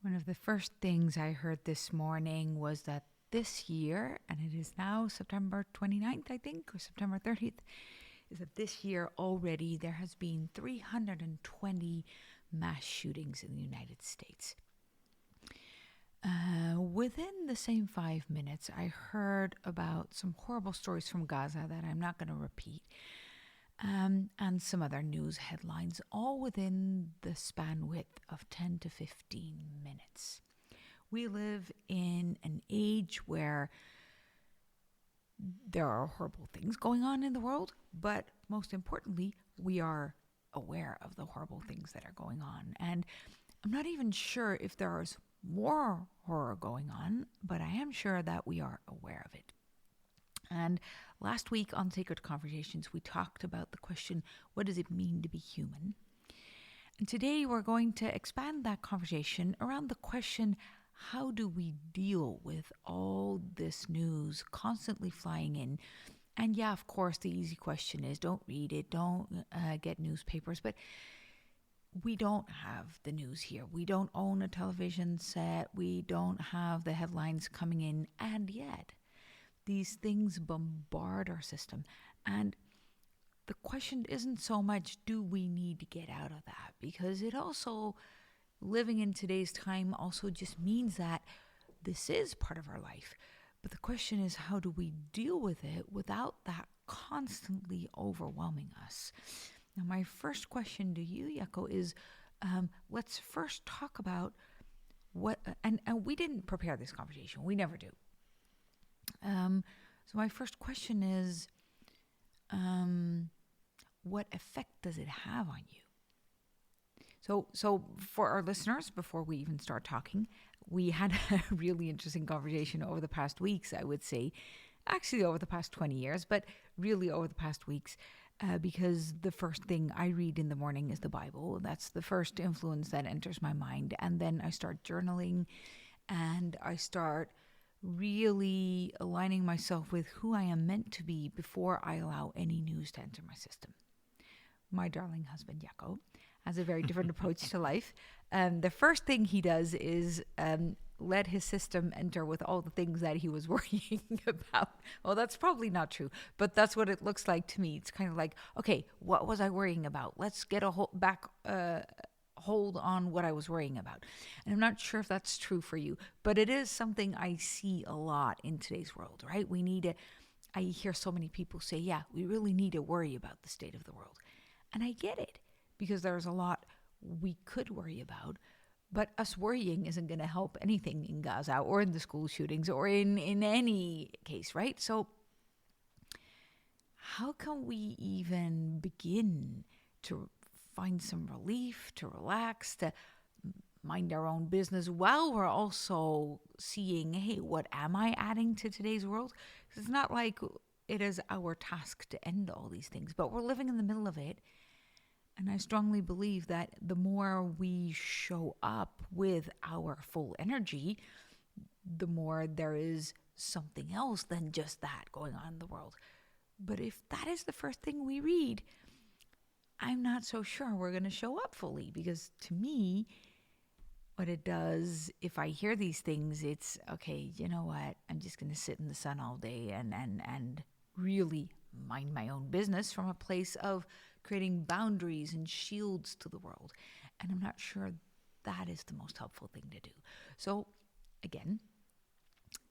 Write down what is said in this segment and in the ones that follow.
One of the first things I heard this morning was that this year, and it is now September 29th, I think, or September 30th, is that this year already there has been 320 mass shootings in the United States. Within the same 5 minutes, I heard about some horrible stories from Gaza that I'm not going to repeat, and some other news headlines, all within the span width of 10 to 15 minutes. We live in an age where there are horrible things going on in the world, but most importantly, we are aware of the horrible things that are going on. And I'm not even sure if there's more horror going on, but I am sure that we are aware of it. And last week on Sacred Conversations, we talked about the question, what does it mean to be human? And today we're going to expand that conversation around the question, how do we deal with all this news constantly flying in? And yeah, of course, the easy question is don't read it, don't get newspapers, but we don't have the news here. We don't own a television set. We don't have the headlines coming in. And yet, these things bombard our system. And the question isn't so much, do we need to get out of that? Because it also, living in today's time also just means that this is part of our life. But the question is, how do we deal with it without that constantly overwhelming us? Now, my first question to you, Jakko, is let's first talk about what, and we didn't prepare this conversation. We never do. So my first question is, what effect does it have on you? So for our listeners, before we even start talking, we had a really interesting conversation over the past weeks, I would say, actually over the past 20 years, but really over the past weeks, because the first thing I read in the morning is the Bible. That's the first influence that enters my mind. And then I start journaling and I start really aligning myself with who I am meant to be before I allow any news to enter my system. My darling husband, Jakko, has a very different approach to life. The first thing he does is let his system enter with all the things that he was worrying about. Well, that's probably not true, but that's what it looks like to me. It's kind of like, okay, what was I worrying about? Let's get a hold on what I was worrying about. And I'm not sure if that's true for you, but it is something I see a lot in today's world, right? I hear so many people say, yeah, we really need to worry about the state of the world. And I get it, because there's a lot we could worry about, but us worrying isn't going to help anything in Gaza or in the school shootings or in any case, right? So how can we even begin to find some relief, to relax, to mind our own business while we're also seeing, hey, what am I adding to today's world? It's not like it is our task to end all these things, but we're living in the middle of it. And I strongly believe that the more we show up with our full energy, the more there is something else than just that going on in the world. But if that is the first thing we read, I'm not so sure we're going to show up fully, because to me, what it does, if I hear these things, it's, okay, you know what, I'm just going to sit in the sun all day and really mind my own business from a place of creating boundaries and shields to the world. And I'm not sure that is the most helpful thing to do. So again,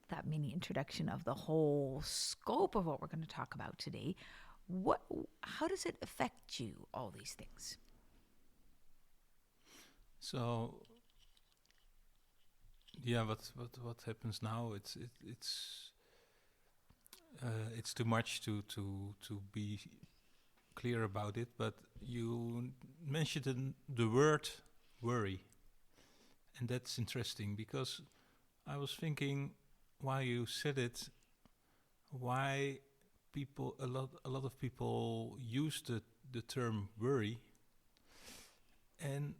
that mini introduction of the whole scope of what we're going to talk about today. How does it affect you, all these things? So, yeah, what happens now? It's too much to be clear about it. But you mentioned the word worry, and that's interesting, because I was thinking while you said it, why a lot of people use the term worry, and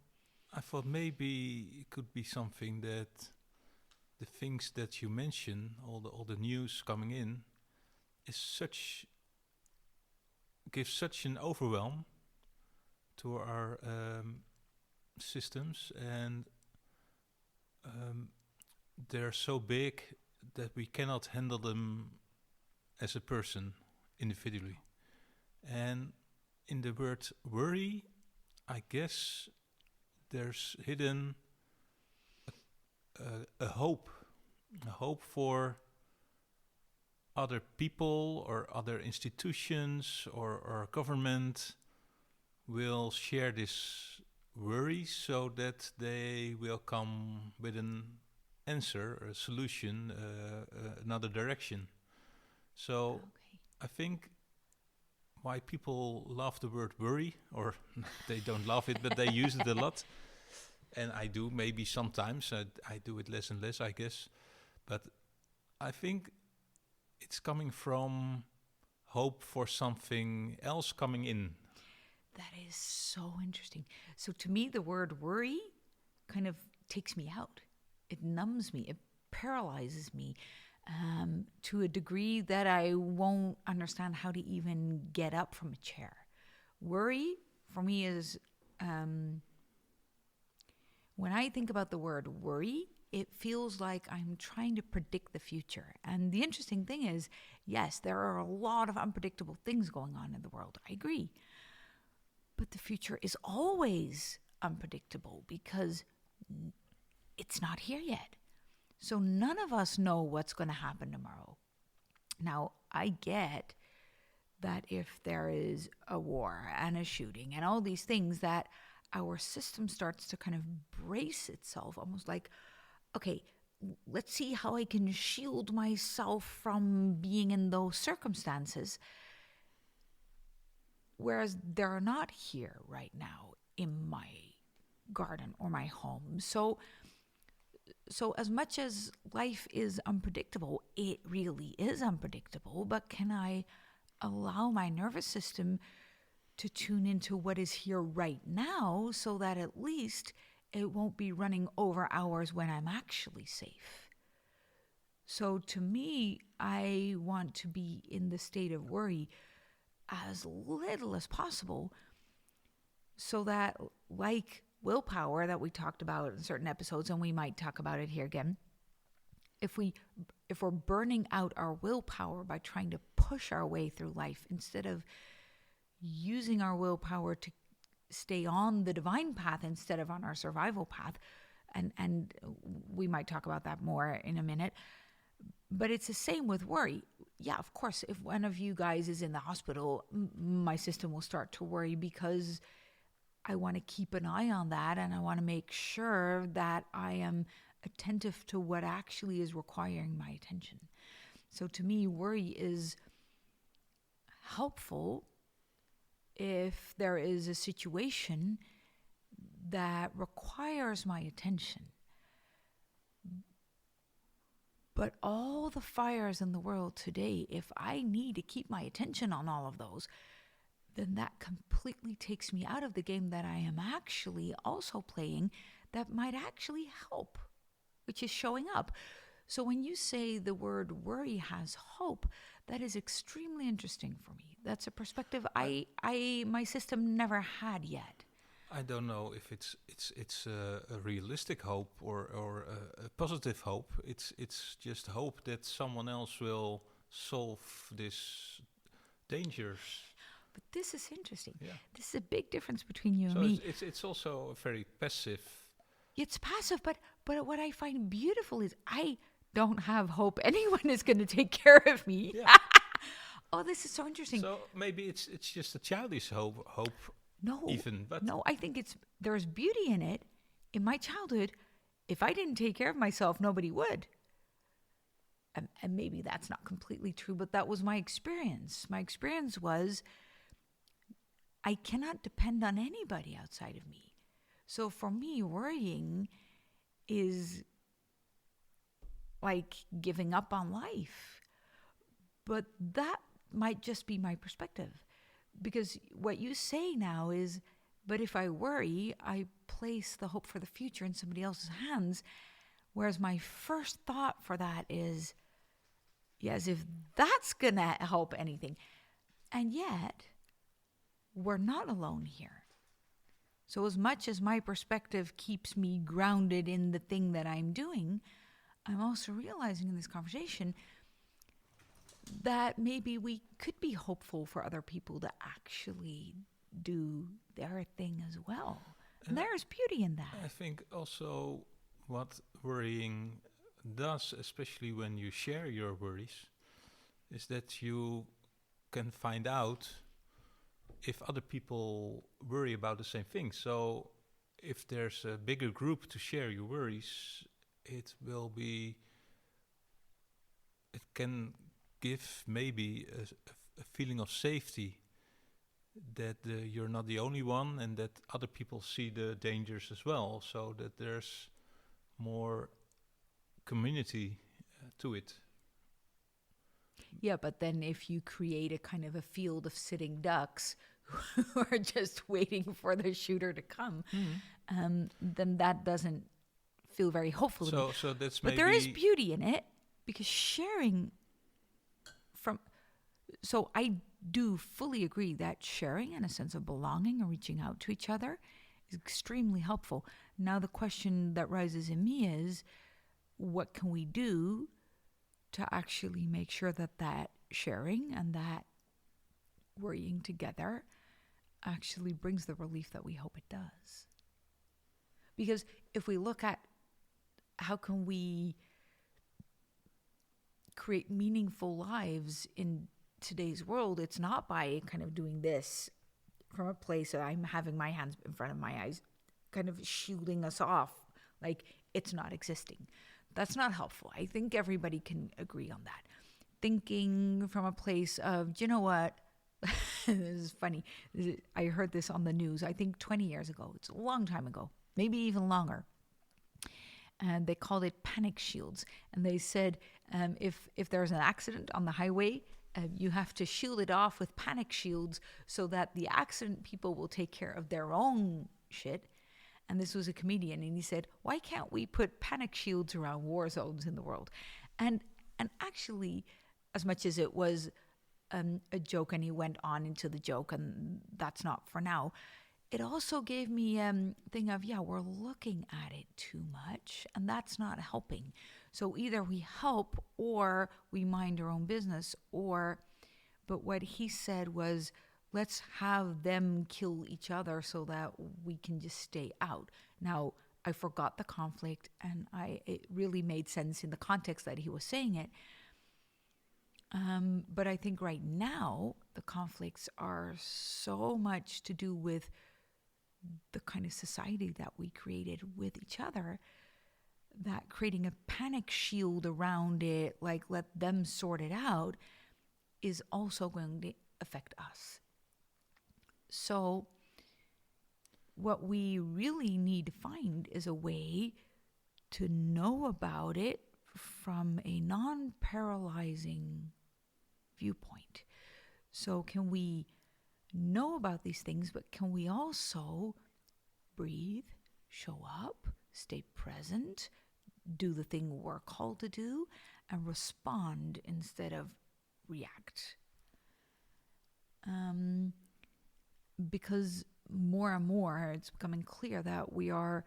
I thought maybe it could be something that the things that you mention, all the news coming in, gives such an overwhelm to our systems, and um, they're so big that we cannot handle them as a person individually. And in the word worry, I guess there's hidden a hope for other people or other institutions or government will share this worry so that they will come with an answer, a solution, another direction. So Okay. I think why people love the word worry, or they don't love it, but they use it a lot. And I do maybe sometimes. I do it less and less, I guess. But I think it's coming from hope for something else coming in. That is so interesting. So to me, the word worry kind of takes me out. It numbs me. It paralyzes me to a degree that I won't understand how to even get up from a chair. Worry for me is when I think about the word worry, it feels like I'm trying to predict the future. And the interesting thing is, yes, there are a lot of unpredictable things going on in the world. I agree. But the future is always unpredictable because it's not here yet. So none of us know what's going to happen tomorrow. Now, I get that if there is a war and a shooting and all these things, that our system starts to kind of brace itself, almost like, okay, let's see how I can shield myself from being in those circumstances. Whereas they're not here right now in my garden or my home. So as much as life is unpredictable, it really is unpredictable, but can I allow my nervous system to tune into what is here right now so that at least it won't be running over hours when I'm actually safe? So to me, I want to be in the state of worry as little as possible so that, like willpower that we talked about in certain episodes, and we might talk about it here again, if we're burning out our willpower by trying to push our way through life instead of using our willpower to stay on the divine path instead of on our survival path, and we might talk about that more in a minute, but it's the same with worry. Yeah, of course, if one of you guys is in the hospital, my system will start to worry because I want to keep an eye on that, and I want to make sure that I am attentive to what actually is requiring my attention. So to me, worry is helpful if there is a situation that requires my attention. But all the fires in the world today, if I need to keep my attention on all of those, then that completely takes me out of the game that I am actually also playing that might actually help, which is showing up. So when you say the word worry has hope, that is extremely interesting for me. That's a perspective my system never had yet. I don't know if it's a realistic hope or a positive hope. It's just hope that someone else will solve this dangers. But this is interesting. Yeah. This is a big difference between you So and me. it's also a very passive. It's passive, but what I find beautiful is I don't have hope anyone is going to take care of me. Yeah. Oh, this is so interesting. So maybe it's just a childish hope. No, even, but no, I think there's beauty in it. In my childhood, if I didn't take care of myself, nobody would. And maybe that's not completely true, but that was my experience. My experience was I cannot depend on anybody outside of me. So for me, worrying is like giving up on life. But that might just be my perspective. Because what you say now is, but if I worry, I place the hope for the future in somebody else's hands. Whereas my first thought for that is, yes, if that's going to help anything. And yet, we're not alone here. So, as much as my perspective keeps me grounded in the thing that I'm doing, I'm also realizing in this conversation that maybe we could be hopeful for other people to actually do their thing as well. And there's beauty in that. I think also what worrying does, especially when you share your worries, is that you can find out if other people worry about the same thing. So if there's a bigger group to share your worries, it can give maybe a feeling of safety that you're not the only one and that other people see the dangers as well, so that there's more community to it. Yeah, but then if you create a kind of a field of sitting ducks who are just waiting for the shooter to come, then that doesn't feel very hopeful to me. So that's but there is beauty in it, because sharing so I do fully agree that sharing and a sense of belonging and reaching out to each other is extremely helpful. Now the question that rises in me is, what can we do to actually make sure that that sharing and that worrying together actually brings the relief that we hope it does? Because if we look at how can we create meaningful lives in today's world, it's not by kind of doing this from a place of I'm having my hands in front of my eyes, kind of shielding us off like it's not existing. That's not helpful. I think everybody can agree on that. Thinking from a place of, do you know what? This is funny. I heard this on the news, I think 20 years ago. It's a long time ago, maybe even longer. And they called it panic shields. And they said, if there's an accident on the highway, you have to shield it off with panic shields so that the accident people will take care of their own shit. And this was a comedian, and he said, why can't we put panic shields around war zones in the world? And actually, as much as it was a joke, and he went on into the joke, and that's not for now, it also gave me a thing of, yeah, we're looking at it too much, and that's not helping. So either we help or we mind our own business, but what he said was, let's have them kill each other so that we can just stay out. Now, I forgot the conflict, and it really made sense in the context that he was saying it. But I think right now, the conflicts are so much to do with the kind of society that we created with each other, that creating a panic shield around it, like let them sort it out, is also going to affect us. So what we really need to find is a way to know about it from a non-paralyzing viewpoint. So can we know about these things, but can we also breathe, show up, stay present, do the thing we're called to do, and respond instead of react? Because more and more it's becoming clear that we are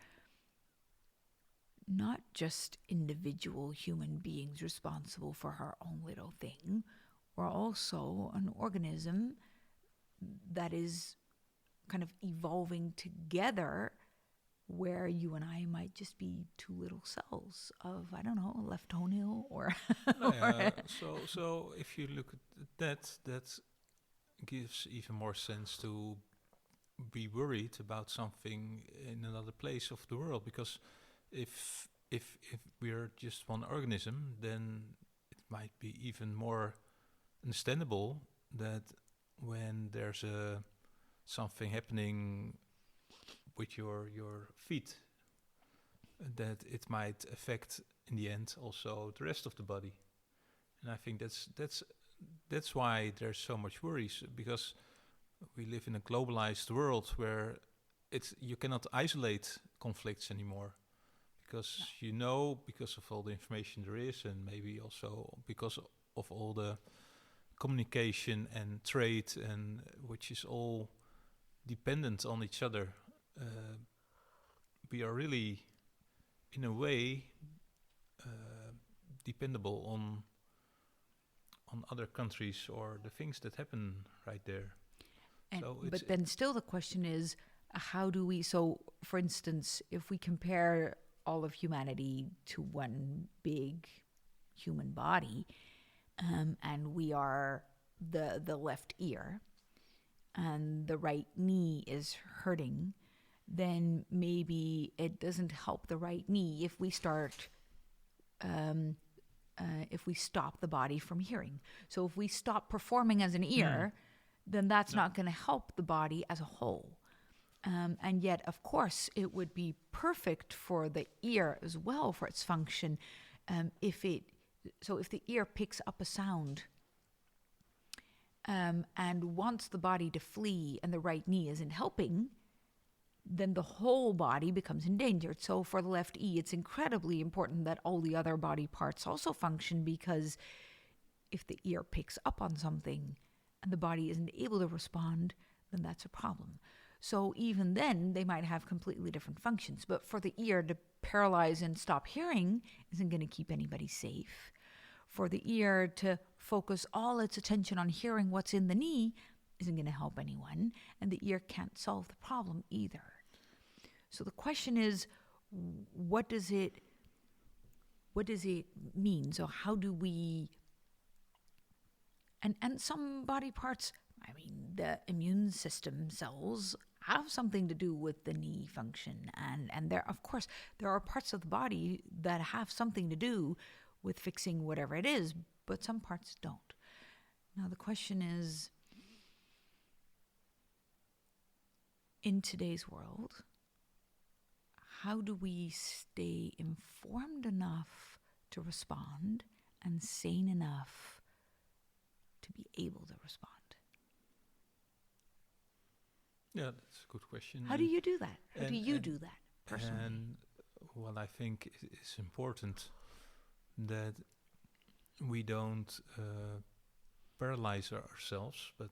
not just individual human beings responsible for our own little thing. We're also an organism that is kind of evolving together, where you and I might just be two little cells of, I don't know, a left toenail or... So if you look at that gives even more sense to be worried about something in another place of the world, because if we're just one organism, then it might be even more understandable that when there's something happening with your feet, that it might affect in the end also the rest of the body. And I think that's why there's so much worries, because we live in a globalized world where you cannot isolate conflicts anymore, because because of all the information there is, and maybe also because of all the communication and trade, and which is all dependent on each other. uh, we are really, in a way, dependable on other countries or the things that happen right there. And, So but then still the question is, how do we, so for instance, if we compare all of humanity to one big human body, and we are the left ear and the right knee is hurting, then maybe it doesn't help the right knee if we start if we stop the body from hearing. So if we stop performing as an ear, then that's not going to help the body as a whole. And yet, of course, it would be perfect for the ear as well for its function. If the ear picks up a sound and wants the body to flee and the right knee isn't helping, then the whole body becomes endangered. So for the left E, it's incredibly important that all the other body parts also function, because if the ear picks up on something and the body isn't able to respond, then that's a problem. So even then, they might have completely different functions. But for the ear to paralyze and stop hearing isn't going to keep anybody safe. For the ear to focus all its attention on hearing what's in the knee isn't going to help anyone. And the ear can't solve the problem either. So the question is, what does it mean? So how do we... And some body parts, I mean, the immune system cells have something to do with the knee function. And there, of course, there are parts of the body that have something to do with fixing whatever it is, but some parts don't. Now, the question is, in today's world, how do we stay informed enough to respond and sane enough to be able to respond? Yeah, that's a good question. How do you do that? How do you do that personally? And what I think is important, that we don't paralyze ourselves, but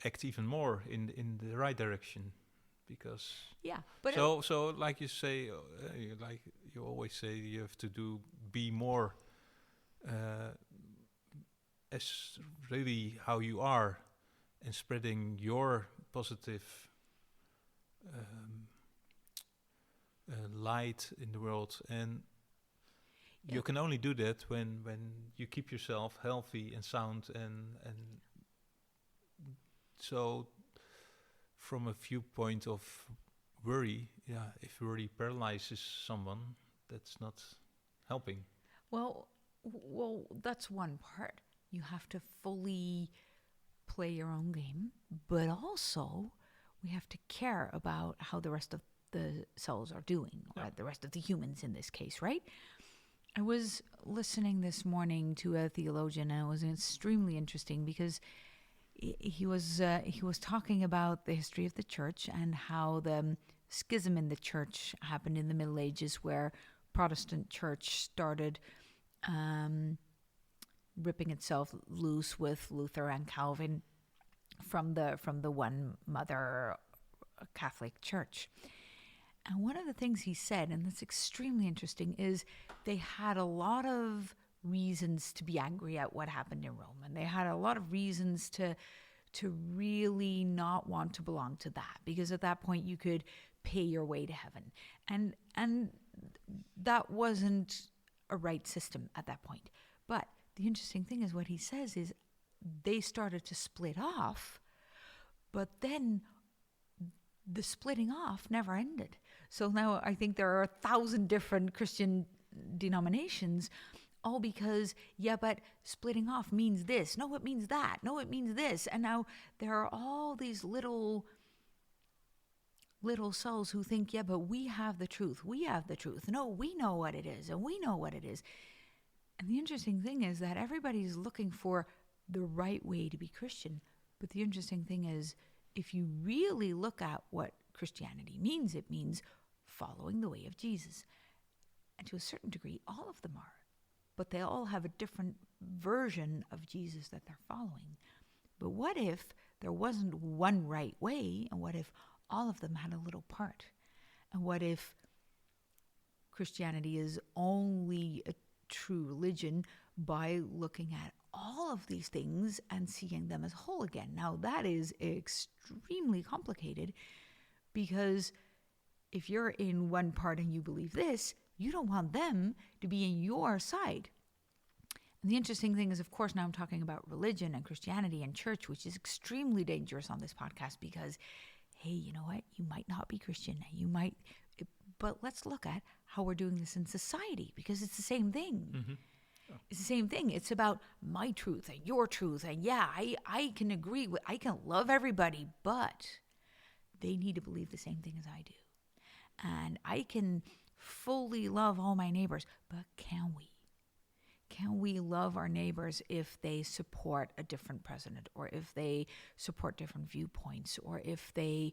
act even more in the right direction. Because but so like you say, like you always say, you have to be more as really how you are, and spreading your positive light in the world. And you can only do that when you keep yourself healthy and sound, and so from a viewpoint of worry, if worry paralyzes someone, that's not helping. Well, that's one part. You have to fully play your own game, but also we have to care about how the rest of the cells are doing, or the rest of the humans in this case, right? I was listening this morning to a theologian, and it was extremely interesting because he was talking about the history of the church and how the schism in the church happened in the Middle Ages, where Protestant church started ripping itself loose with Luther and Calvin from the one mother Catholic Church. And one of the things he said, and that's extremely interesting, is they had a lot of reasons to be angry at what happened in Rome, and they had a lot of reasons to really not want to belong to that, because at that point you could pay your way to heaven, and that wasn't a right system at that point. But the interesting thing is, what he says is they started to split off, but then the splitting off never ended. So now I think there are 1,000 different Christian denominations, all because, but splitting off means this. No, it means that. No, it means this. And now there are all these little cells who think, but we have the truth. We have the truth. No, we know what it is, and we know what it is. And the interesting thing is that everybody's looking for the right way to be Christian. But the interesting thing is, if you really look at what Christianity means, it means following the way of Jesus. And to a certain degree, all of them are. But they all have a different version of Jesus that they're following. But what if there wasn't one right way? And what if all of them had a little part? And what if Christianity is only a true religion by looking at all of these things and seeing them as whole again? Now, that is extremely complicated, because if you're in one part and you believe this, you don't want them to be in your side. And the interesting thing is, of course, now I'm talking about religion and Christianity and church, which is extremely dangerous on this podcast because, hey, you know what? You might not be Christian. But let's look at how we're doing this in society, because it's the same thing. Mm-hmm. It's the same thing. It's about my truth and your truth. And yeah, I can agree with, I can love everybody, but they need to believe the same thing as I do. And I can fully love all my neighbors, but can we? Can we love our neighbors if they support a different president, or if they support different viewpoints, or if they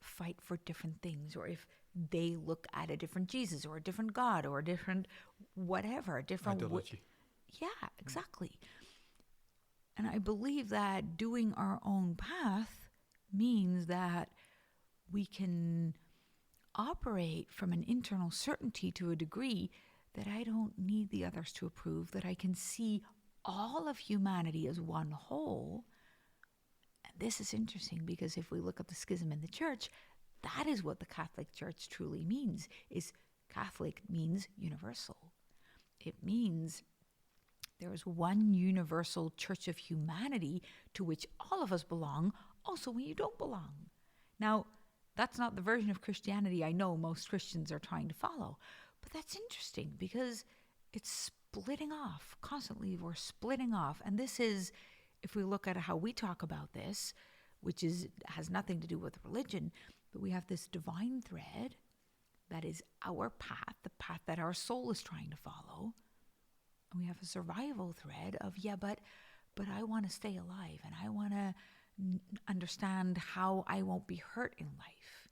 fight for different things, or if they look at a different Jesus or a different God or a different whatever, different ideology? Yeah, exactly. And I believe that doing our own path means that we can operate from an internal certainty to a degree that I don't need the others to approve, that I can see all of humanity as one whole. And this is interesting, because if we look at the schism in the church, that is what the Catholic Church truly means. Is Catholic means universal. It means there is one universal church of humanity to which all of us belong, also when you don't belong. Now, that's not the version of Christianity I know most Christians are trying to follow. But that's interesting, because it's splitting off. Constantly we're splitting off. And this is, if we look at how we talk about this, which has nothing to do with religion, but we have this divine thread that is our path, the path that our soul is trying to follow. And we have a survival thread of, but I want to stay alive, and I want to understand how I won't be hurt in life.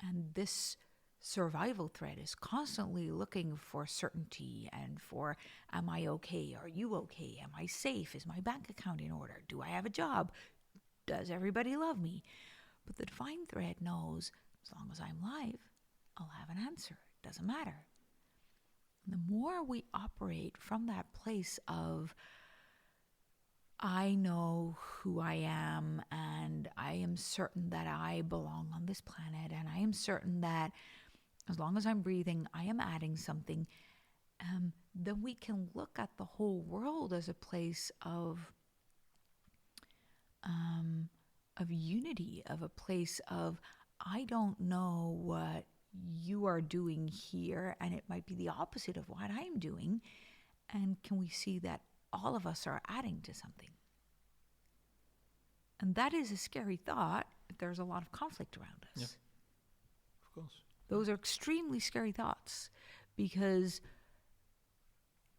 And this survival thread is constantly looking for certainty and for, am I okay? Are you okay? Am I safe? Is my bank account in order? Do I have a job? Does everybody love me? But the divine thread knows, as long as I'm alive, I'll have an answer. It doesn't matter. And the more we operate from that place of, I know who I am, and I am certain that I belong on this planet, and I am certain that as long as I'm breathing, I am adding something, then we can look at the whole world as a place of unity, of a place of, I don't know what you are doing here, and it might be the opposite of what I'm doing. And can we see that all of us are adding to something? And that is a scary thought if there's a lot of conflict around us. Yeah, of course. Those are extremely scary thoughts, because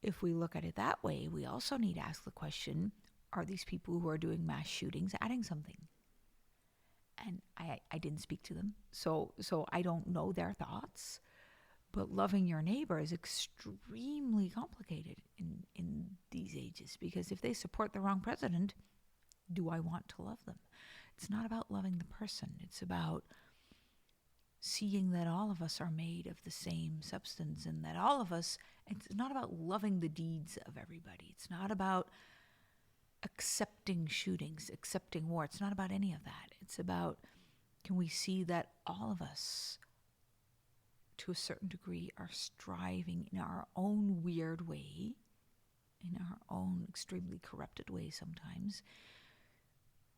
if we look at it that way, we also need to ask the question, are these people who are doing mass shootings adding something? And I didn't speak to them, so I don't know their thoughts. But loving your neighbor is extremely complicated in these ages, because if they support the wrong president, do I want to love them? It's not about loving the person. It's about seeing that all of us are made of the same substance, and that all of us, it's not about loving the deeds of everybody. It's not about accepting shootings, accepting war. It's not about any of that. It's about, can we see that all of us, to a certain degree, are striving in our own weird way, in our own extremely corrupted way sometimes,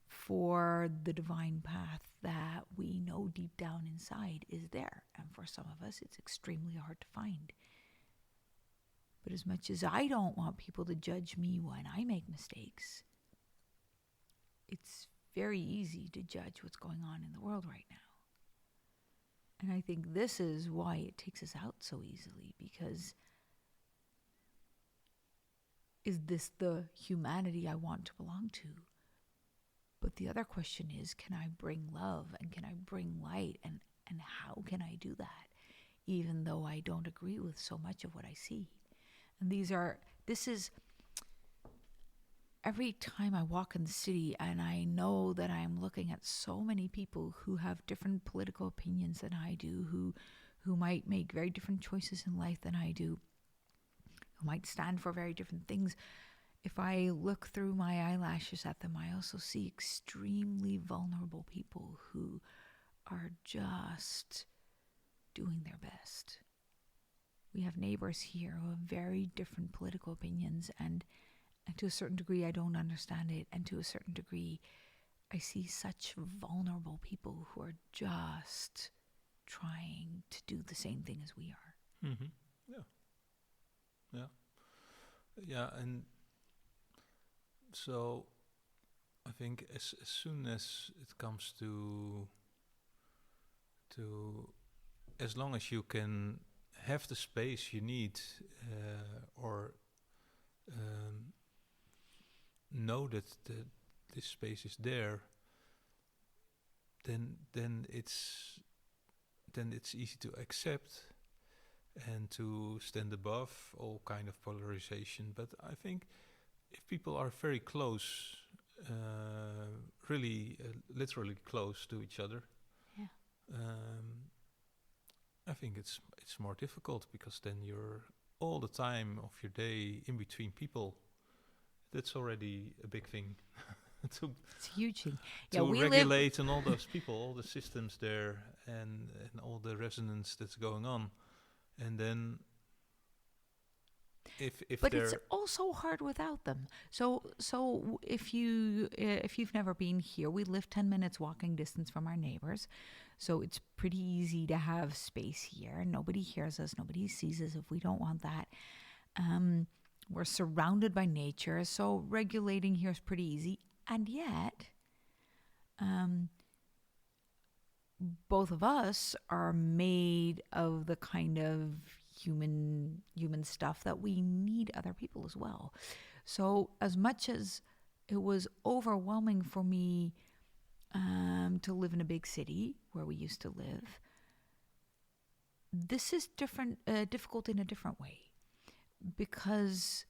for the divine path that we know deep down inside is there. And for some of us, it's extremely hard to find. But as much as I don't want people to judge me when I make mistakes, it's very easy to judge what's going on in the world right now. And I think this is why it takes us out so easily, because is this the humanity I want to belong to? But the other question is, can I bring love, and can I bring light, and how can I do that, even though I don't agree with so much of what I see? And this is every time I walk in the city and I know that I'm looking at so many people who have different political opinions than I do, who might make very different choices in life than I do, who might stand for very different things. If I look through my eyelashes at them, I also see extremely vulnerable people who are just doing their best. We have neighbors here who have very different political opinions, and to a certain degree I don't understand it, and to a certain degree I see such vulnerable people who are just trying to do the same thing as we are. Mm-hmm. Yeah, and so I think as soon as it comes to as long as you can have the space you need, or know that this space is there, then it's easy to accept and to stand above all kind of polarization. But I think if people are very close, really literally close to each other, Yeah. I think it's more difficult, because then you're all the time of your day in between people. That's already a big thing to It's a huge thing. to we regulate and all those people, all the systems there, and all the resonance that's going on. And then if But they're it's also hard without them. So if you've never been here, we live 10 minutes walking distance from our neighbors. So it's pretty easy to have space here. Nobody hears us, nobody sees us if we don't want that. We're surrounded by nature, so regulating here is pretty easy. And yet, both of us are made of the kind of human stuff that we need other people as well. So as much as it was overwhelming for me to live in a big city where we used to live, this is difficult in a different way, because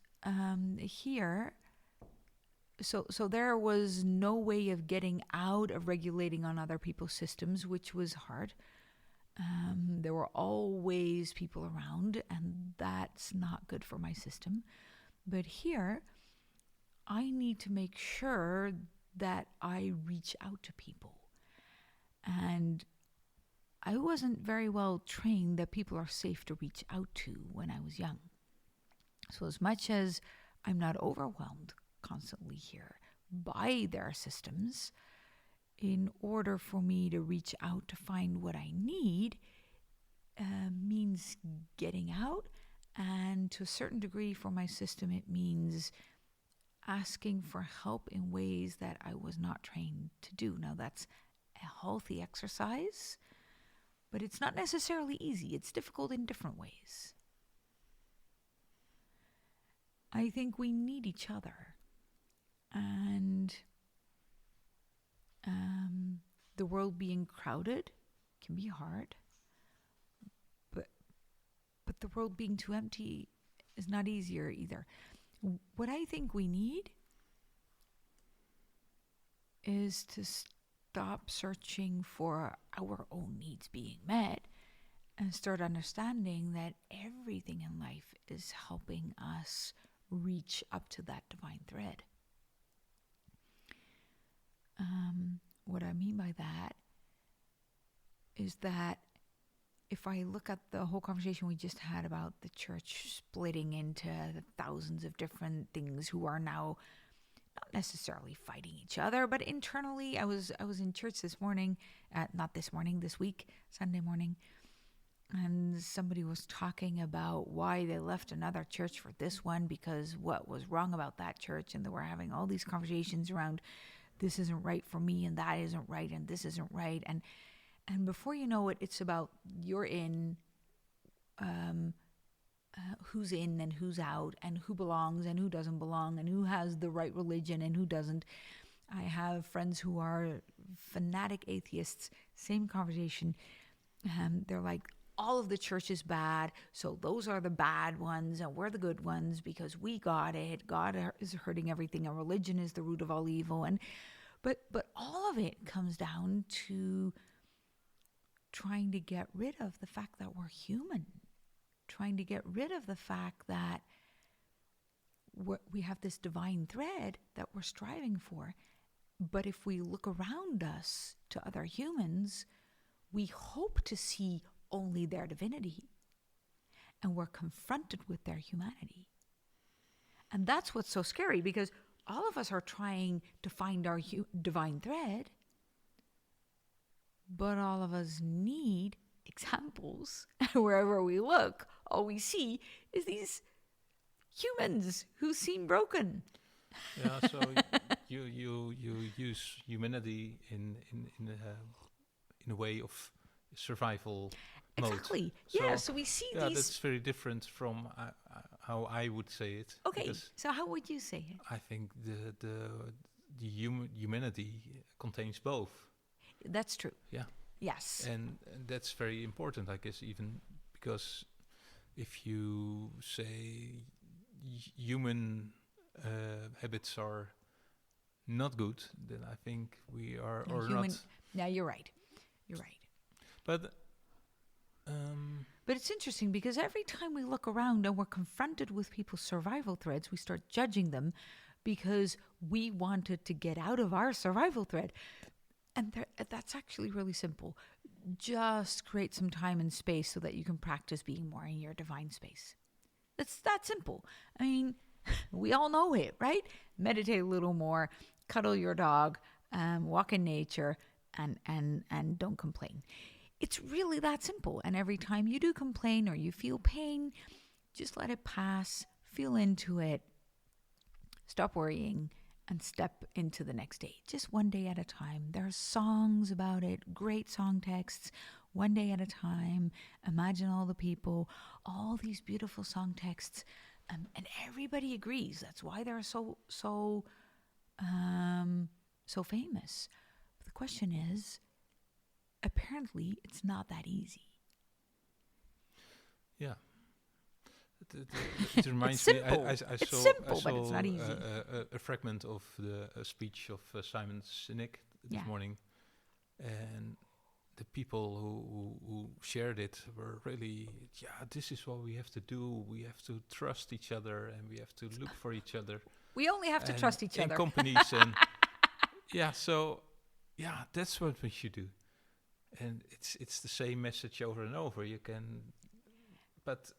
here, so there was no way of getting out of regulating on other people's systems, which was hard. There were always people around, and that's not good for my system. But here, I need to make sure that I reach out to people. And I wasn't very well trained that people are safe to reach out to when I was young. So as much as I'm not overwhelmed constantly here by their systems, in order for me to reach out to find what I need, means getting out. And to a certain degree for my system, it means asking for help in ways that I was not trained to do. Now, that's a healthy exercise, but it's not necessarily easy. It's difficult in different ways. I think we need each other. And the world being crowded can be hard. But the world being too empty is not easier either. What I think we need is to stop searching for our own needs being met and start understanding that everything in life is helping us reach up to that divine thread. What I mean by that is that if I look at the whole conversation we just had about the church splitting into the thousands of different things who are now not necessarily fighting each other, but internally, I was in church this week, Sunday morning, and somebody was talking about why they left another church for this one, because what was wrong about that church, and they were having all these conversations around this isn't right for me, and that isn't right, and this isn't right, and before you know it, it's about you're in, who's in and who's out, and who belongs and who doesn't belong, and who has the right religion and who doesn't. I have friends who are fanatic atheists, same conversation. They're like, all of the church is bad, so those are the bad ones, and we're the good ones because we got it. God is hurting everything, and religion is the root of all evil. But all of it comes down to trying to get rid of the fact that we're human, trying to get rid of the fact that we have this divine thread that we're striving for. But if we look around us to other humans, we hope to see only their divinity, and we're confronted with their humanity. And that's what's so scary, because all of us are trying to find our divine thread, but all of us need examples. And wherever we look, all we see is these humans who seem broken. Yeah, so you use humanity in a way of survival mode. Exactly. Yeah. So we see these. That's very different from how I would say it. Okay. So how would you say it? I think the humanity contains both. That's true. Yeah. Yes. And that's very important, I guess, even because if you say human habits are not good, then I think we are not. Yeah, you're right. You're right. But it's interesting because every time we look around and we're confronted with people's survival threads, we start judging them because we wanted to get out of our survival thread. And that's actually really simple. Just create some time and space so that you can practice being more in your divine space. It's that simple. I mean, we all know it, right? Meditate a little more, cuddle your dog, walk in nature, and don't complain. It's really that simple. And every time you do complain or you feel pain, just let it pass, feel into it, stop worrying, and step into the next day. Just one day at a time. There are songs about it, great song texts, one day at a time. Imagine all the people, all these beautiful song texts, and everybody agrees. That's why they're so famous. But the question is, apparently, it's not that easy. Yeah. It reminds me. I it's saw, simple, but it's not easy. A fragment of the speech of Simon Sinek this morning, and the people who shared it were really, this is what we have to do. We have to trust each other, and we have to look for each other. We only have to trust each other in companies, and that's what we should do. And it's the same message over and over. But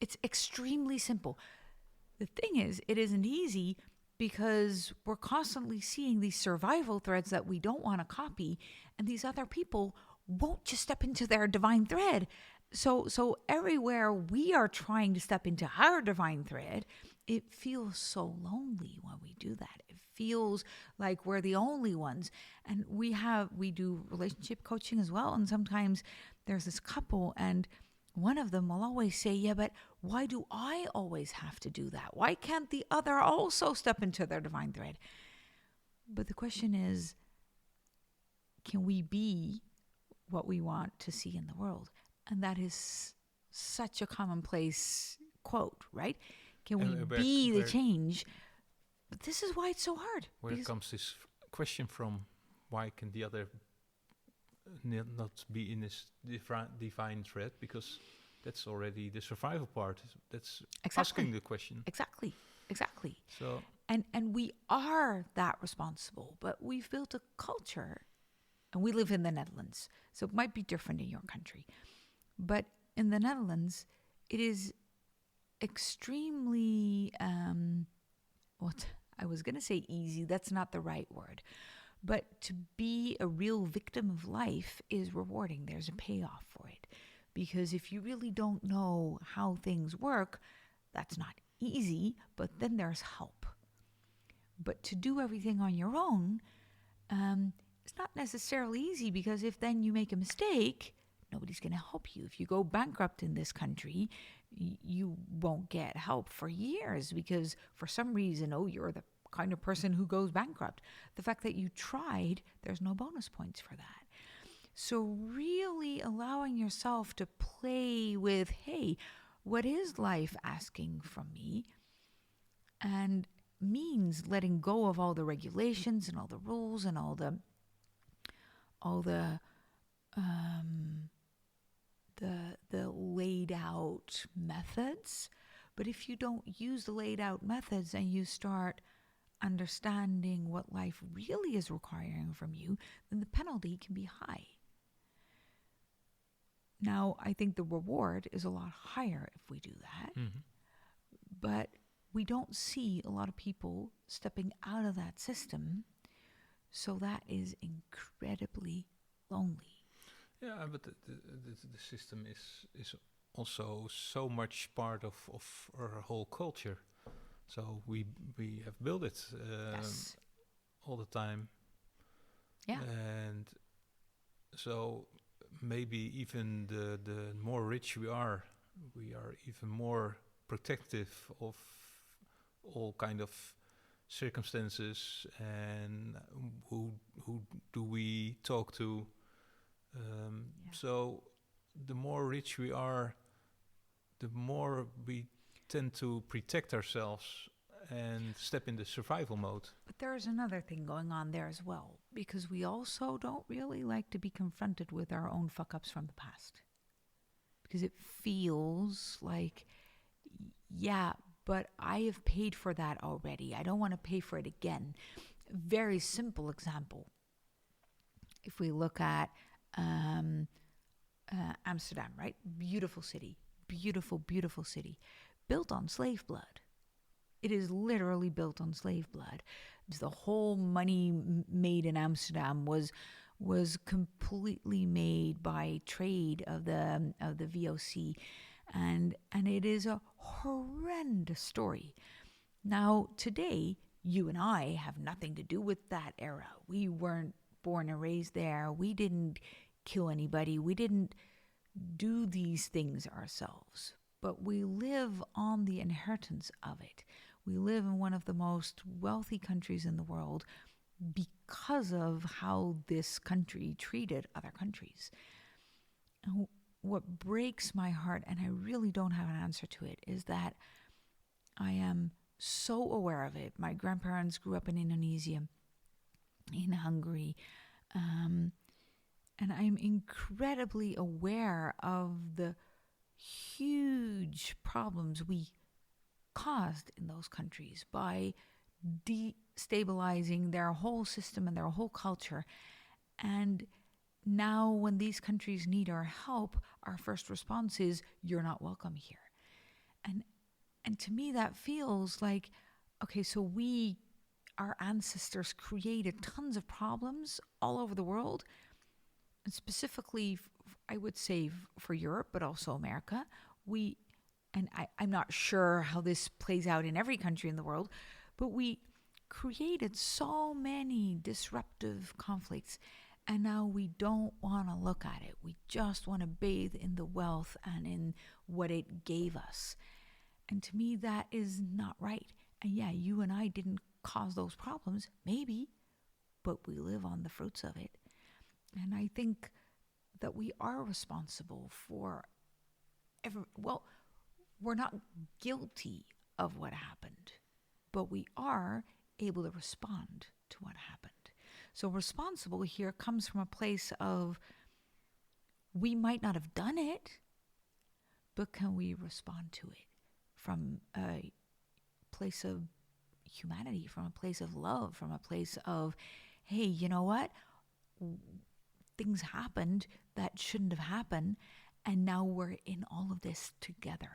it's extremely simple. The thing is, it isn't easy because we're constantly seeing these survival threads that we don't want to copy, and these other people won't just step into their divine thread. So everywhere we are trying to step into our divine thread, it feels so lonely when we do that. It feels like we're the only ones. And we do relationship coaching as well. And sometimes there's this couple and one of them will always say, yeah, but why do I always have to do that? Why can't the other also step into their divine thread? But the question is, can we be what we want to see in the world? And that is such a commonplace quote, right? Can we be the change? But this is why it's so hard. Where comes this question from? Why can the other not be in this divine thread? Because that's already the survival part. That's asking the question. Exactly. So and we are that responsible, but we've built a culture, and we live in the Netherlands, so it might be different in your country. But in the Netherlands, it is extremely, what I was going to say easy, that's not the right word. But to be a real victim of life is rewarding. There's a payoff for it. Because if you really don't know how things work, that's not easy, but then there's help. But to do everything on your own, it's not necessarily easy, because if then you make a mistake, nobody's going to help you. If you go bankrupt in this country, you won't get help for years because for some reason, you're the kind of person who goes bankrupt. The fact that you tried, there's no bonus points for that. So, really allowing yourself to play with, hey, what is life asking from me? And means letting go of all the regulations and all the rules and all the um, the laid out methods. But if you don't use the laid out methods and you start understanding what life really is requiring from you, then the penalty can be high. Now, I think the reward is a lot higher if we do that, but we don't see a lot of people stepping out of that system, so that is incredibly lonely. Yeah, but the system is also so much part of our whole culture. So we have built it Yes. all the time. Yeah. And so maybe even the more rich we are even more protective of all kind of circumstances, and who do we talk to. So the more rich we are, the more we tend to protect ourselves and step in the survival mode. But there's another thing going on there as well, because we also don't really like to be confronted with our own fuck ups from the past. Because it feels like, yeah, but I have paid for that already. I don't want to pay for it again. Very simple example. If we look at Amsterdam, right? Beautiful city. Beautiful, beautiful city. Built on slave blood. It is literally built on slave blood. The whole money made in Amsterdam was completely made by trade of the VOC, and it is a horrendous story. Now today, you and I have nothing to do with that era. We weren't born and raised there. We didn't kill anybody. We didn't do these things ourselves. But we live on the inheritance of it. We live in one of the most wealthy countries in the world because of how this country treated other countries. And what breaks my heart, and I really don't have an answer to it, is that I am so aware of it. My grandparents grew up in Indonesia, in Hungary, and I'm incredibly aware of the huge problems we caused in those countries by destabilizing their whole system and their whole culture. And now when these countries need our help, our first response is, you're not welcome here. And to me that feels like, okay, so our ancestors created tons of problems all over the world, and specifically I would say for Europe, but also America. I'm not sure how this plays out in every country in the world, but we created so many disruptive conflicts, and now we don't want to look at it. We just want to bathe in the wealth and in what it gave us. And to me, that is not right. And yeah, you and I didn't cause those problems, maybe, but we live on the fruits of it. And I think that we are responsible for we're not guilty of what happened, but we are able to respond to what happened. So responsible here comes from a place of, we might not have done it, but can we respond to it from a place of humanity, from a place of love, from a place of, hey, you know what? Things happened that shouldn't have happened, and now we're in all of this together.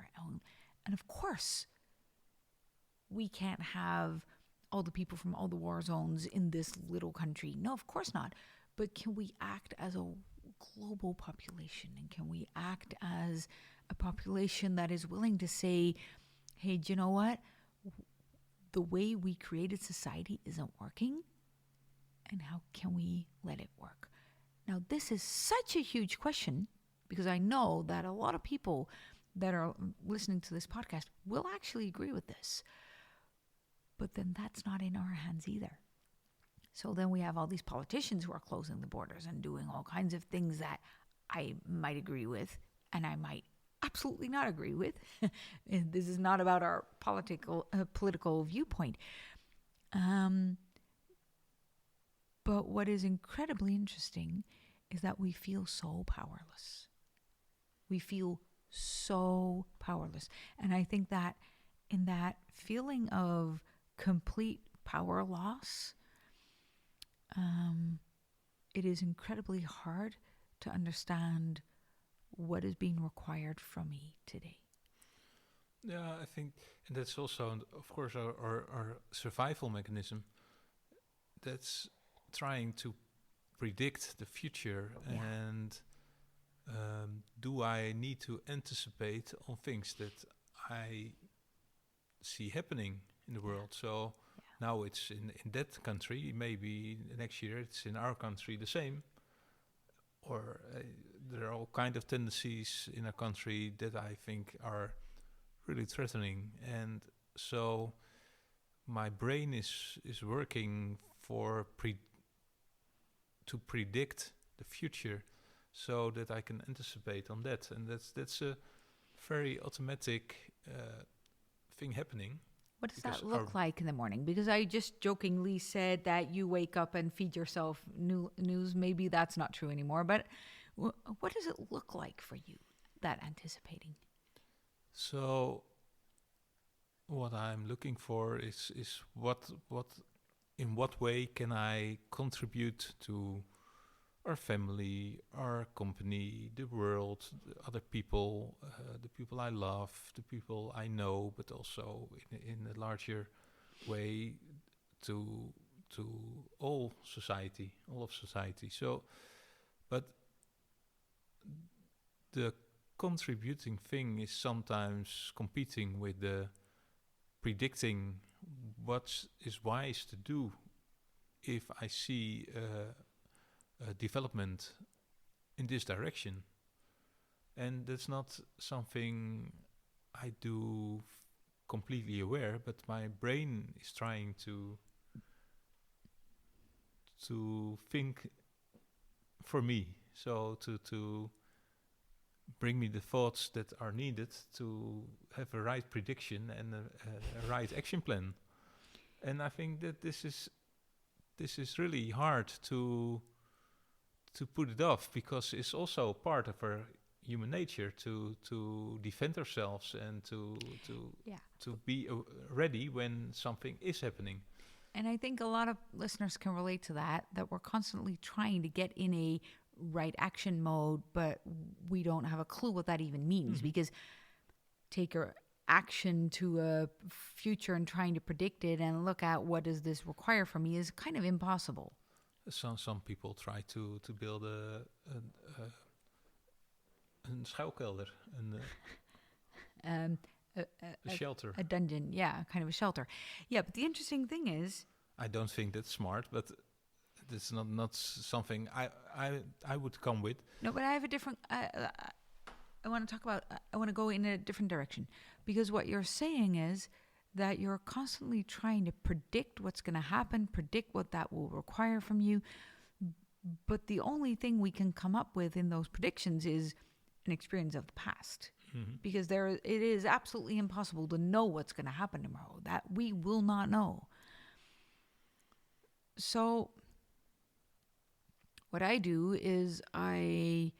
And of course, we can't have all the people from all the war zones in this little country. No, of course not. But can we act as a global population? And can we act as a population that is willing to say, hey, do you know what? The way we created society isn't working, and how can we let it work? Now, this is such a huge question, because I know that a lot of people that are listening to this podcast will actually agree with this. But then that's not in our hands either. So then we have all these politicians who are closing the borders and doing all kinds of things that I might agree with and I might absolutely not agree with. This is not about our political viewpoint. But what is incredibly interesting is that we feel so powerless. We feel so powerless. And I think that in that feeling of complete power loss, it is incredibly hard to understand what is being required from me today. Yeah, I think and that's also, of course, our survival mechanism. That's trying to predict the future and do I need to anticipate on things that I see happening in the world? So now it's in that country, maybe next year it's in our country the same. Or there are all kind of tendencies in a country that I think are really threatening. And so my brain is working to predict the future so that I can anticipate on that. And that's a very automatic thing happening. What does that look like in the morning? Because I just jokingly said that you wake up and feed yourself news. Maybe that's not true anymore. But what does it look like for you, that anticipating? So what I'm looking for is what in what way can I contribute to our family, our company, the world, the other people, the people I love, the people I know, but also in a larger way to all of society. So, but the contributing thing is sometimes competing with the predicting what is wise to do if I see development in this direction. And that's not something I do completely aware, but my brain is trying to think for me. So to bring me the thoughts that are needed to have a right prediction and a right action plan. And I think that this is really hard to put it off, because it's also part of our human nature to defend ourselves and to be ready when something is happening. And I think a lot of listeners can relate to that we're constantly trying to get in a right action mode, but we don't have a clue what that even means. Because take your action to a future and trying to predict it and look at what does this require from me is kind of impossible. Some people try to build een schuilkelder, a shelter. A dungeon, kind of a shelter. Yeah, but the interesting thing is, I don't think that's smart, but it's not something I would come with. No, but I have a different. I want to talk about. I want to go in a different direction, because what you're saying is that you're constantly trying to predict what's going to happen, predict what that will require from you. But the only thing we can come up with in those predictions is an experience of the past. Because it is absolutely impossible to know what's going to happen tomorrow. That we will not know. So what I do is I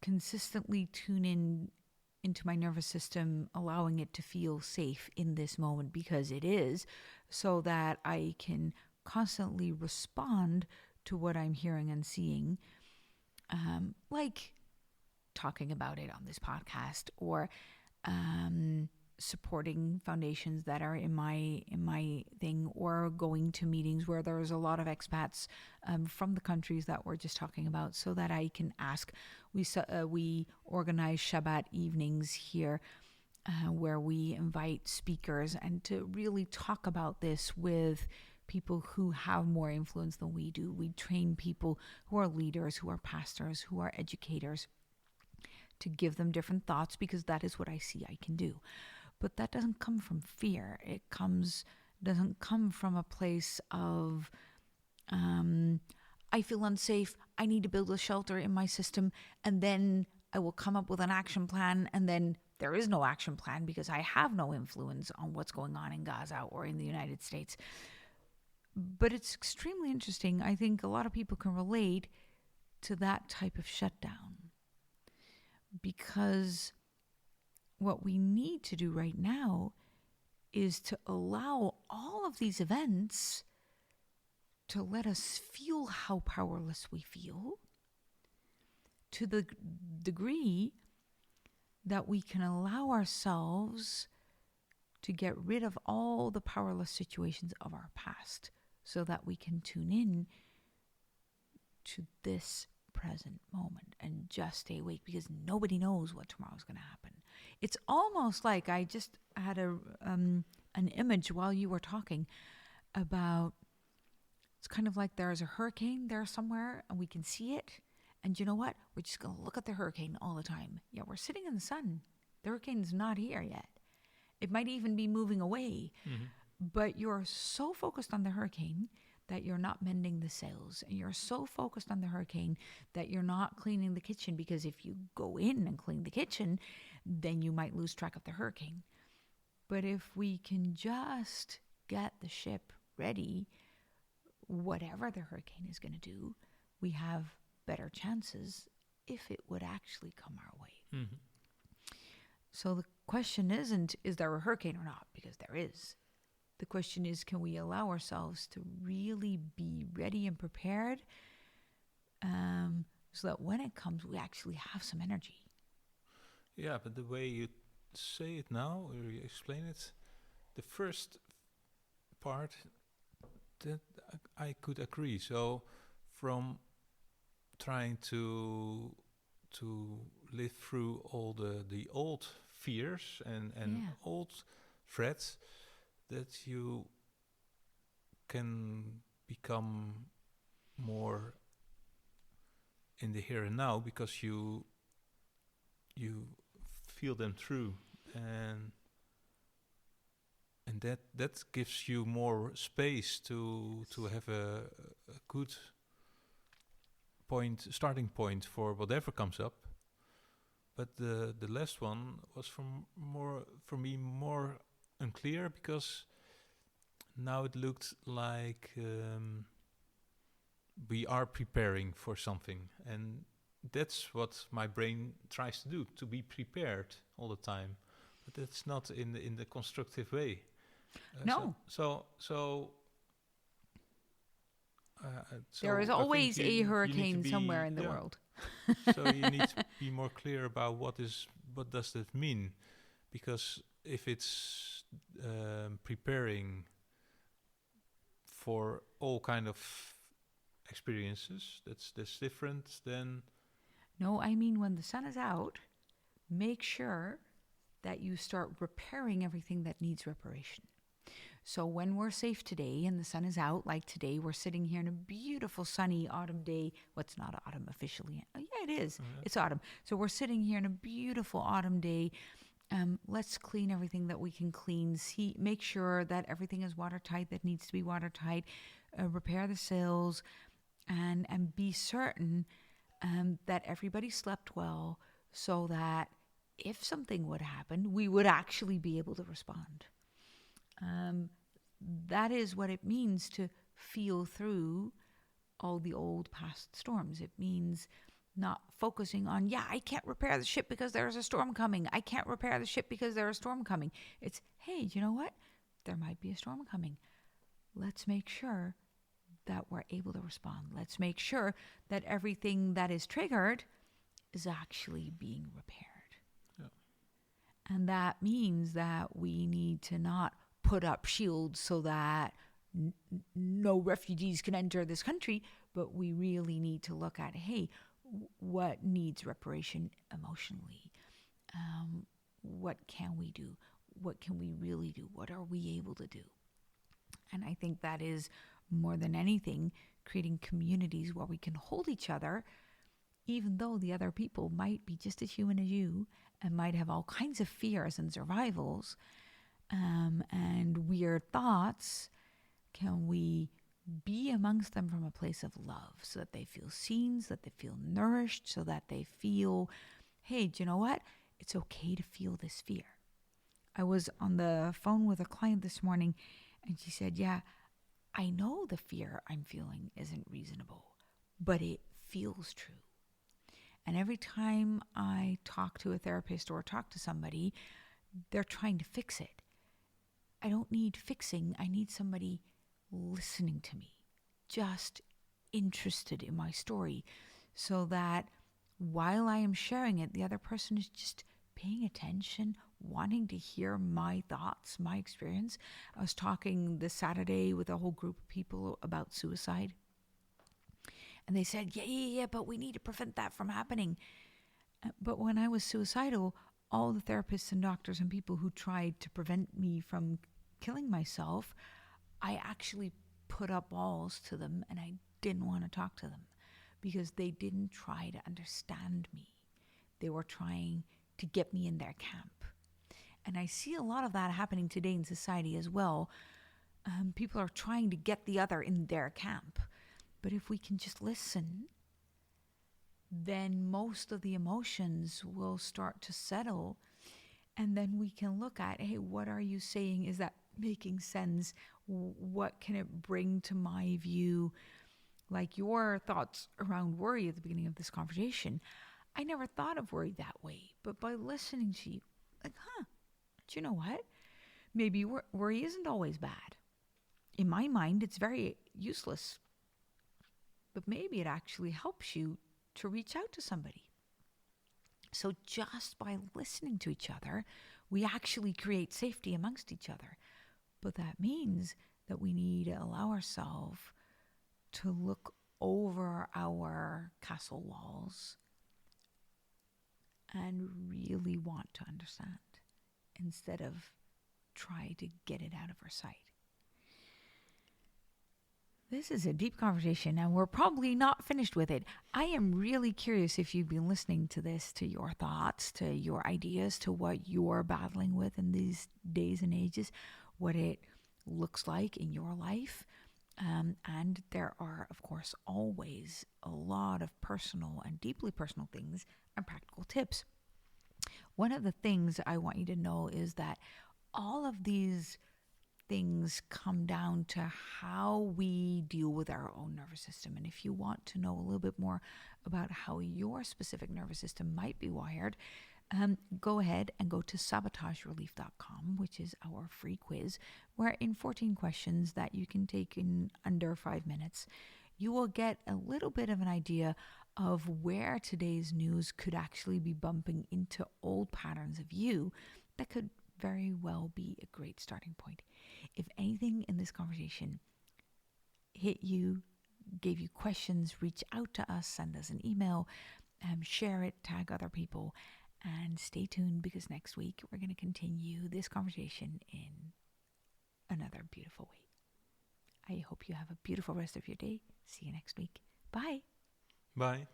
consistently tune into my nervous system, allowing it to feel safe in this moment, because it is, so that I can constantly respond to what I'm hearing and seeing, like talking about it on this podcast, or supporting foundations that are in my thing, or going to meetings where there's a lot of expats from the countries that we're just talking about, so that I can ask. We organize Shabbat evenings here where we invite speakers and to really talk about this with people who have more influence than we do. We train people who are leaders, who are pastors, who are educators, to give them different thoughts, because that is what I see I can do. But that doesn't come from fear. It doesn't come from a place of I feel unsafe. I need to build a shelter in my system. And then I will come up with an action plan. And then there is no action plan because I have no influence on what's going on in Gaza or in the United States. But it's extremely interesting. I think a lot of people can relate to that type of shutdown, because what we need to do right now is to allow all of these events to let us feel how powerless we feel, to the degree that we can allow ourselves to get rid of all the powerless situations of our past, so that we can tune in to this present moment and just stay awake, because nobody knows what tomorrow's going to happen. It's almost like I just had an image while you were talking about, it's kind of like there's a hurricane there somewhere and we can see it. And you know what? We're just going to look at the hurricane all the time. Yeah, we're sitting in the sun. The hurricane's not here yet. It might even be moving away. Mm-hmm. But you're so focused on the hurricane that you're not mending the sails. And you're so focused on the hurricane that you're not cleaning the kitchen, because if you go in and clean the kitchen, then you might lose track of the hurricane. But if we can just get the ship ready, whatever the hurricane is going to do, we have better chances if it would actually come our way. Mm-hmm. So the question isn't, is there a hurricane or not? Because there is. The question is, can we allow ourselves to really be ready and prepared, so that when it comes, we actually have some energy? Yeah, but the way you say it now, or you explain it, the first part, that I could agree. So from trying to live through all the old fears and old threats, that you can become more in the here and now, because you feel them through, and that gives you more space to have a good starting point for whatever comes up. But the last one was for me more unclear, because now it looked like we are preparing for something, and that's what my brain tries to do, to be prepared all the time. But that's not in the constructive way. No. So there is always a hurricane somewhere in the world. So you need to be more clear about what does that mean, because if it's preparing for all kind of experiences, that's different than. No, I mean, when the sun is out, make sure that you start repairing everything that needs reparation. So when we're safe today and the sun is out, like today, we're sitting here in a beautiful sunny autumn day. Well, it's not autumn officially. Oh, yeah, it is. Mm-hmm. It's autumn. So we're sitting here in a beautiful autumn day. Let's clean everything that we can clean. Make sure that everything is watertight that needs to be watertight. Repair the sails, and be certain that everybody slept well, so that if something would happen, we would actually be able to respond. That is what it means to feel through all the old past storms. It means not focusing on, I can't repair the ship because there's a storm coming. I can't repair the ship because there's a storm coming. It's, hey, you know what? There might be a storm coming. Let's make sure that we're able to respond. Let's make sure that everything that is triggered is actually being repaired. Yeah. And that means that we need to not put up shields so that no refugees can enter this country, but we really need to look at, hey, what needs reparation emotionally? What can we do? What can we really do? What are we able to do? And I think that is, more than anything, creating communities where we can hold each other, even though the other people might be just as human as you and might have all kinds of fears and survivals and weird thoughts. Can we be amongst them from a place of love so that they feel seen, so that they feel nourished, so that they feel, hey, do you know what? It's okay to feel this fear. I was on the phone with a client this morning and she said, yeah, I know the fear I'm feeling isn't reasonable, but it feels true. And every time I talk to a therapist or talk to somebody, they're trying to fix it. I don't need fixing. I need somebody listening to me, just interested in my story, so that while I am sharing it, the other person is just paying attention, wanting to hear my thoughts, my experience. I was talking this Saturday with a whole group of people about suicide. And they said, yeah, but we need to prevent that from happening. But when I was suicidal, all the therapists and doctors and people who tried to prevent me from killing myself, I actually put up walls to them and I didn't want to talk to them because they didn't try to understand me. They were trying to get me in their camp. And I see a lot of that happening today in society as well. People are trying to get the other in their camp. But if we can just listen, then most of the emotions will start to settle. And then we can look at, hey, what are you saying? Is that making sense? What can it bring to my view? Like your thoughts around worry at the beginning of this conversation. I never thought of worry that way. But by listening to you, like, do you know what? Maybe worry isn't always bad. In my mind, it's very useless. But maybe it actually helps you to reach out to somebody. So just by listening to each other, we actually create safety amongst each other. But that means that we need to allow ourselves to look over our castle walls and really want to understand instead of try to get it out of our sight. This is a deep conversation, and we're probably not finished with it. I am really curious if you've been listening to this, to your thoughts, to your ideas, to what you're battling with in these days and ages, what it looks like in your life. And there are, of course, always a lot of personal and deeply personal things and practical tips. One of the things I want you to know is that all of these things come down to how we deal with our own nervous system. And if you want to know a little bit more about how your specific nervous system might be wired, go ahead and go to sabotagerelief.com, which is our free quiz, where in 14 questions that you can take in under 5 minutes, you will get a little bit of an idea of where today's news could actually be bumping into old patterns of you that could very well be a great starting point. If anything in this conversation hit you, gave you questions, reach out to us, send us an email, share it, tag other people, and stay tuned because next week we're going to continue this conversation in another beautiful way. I hope you have a beautiful rest of your day. See you next week. Bye. Bye.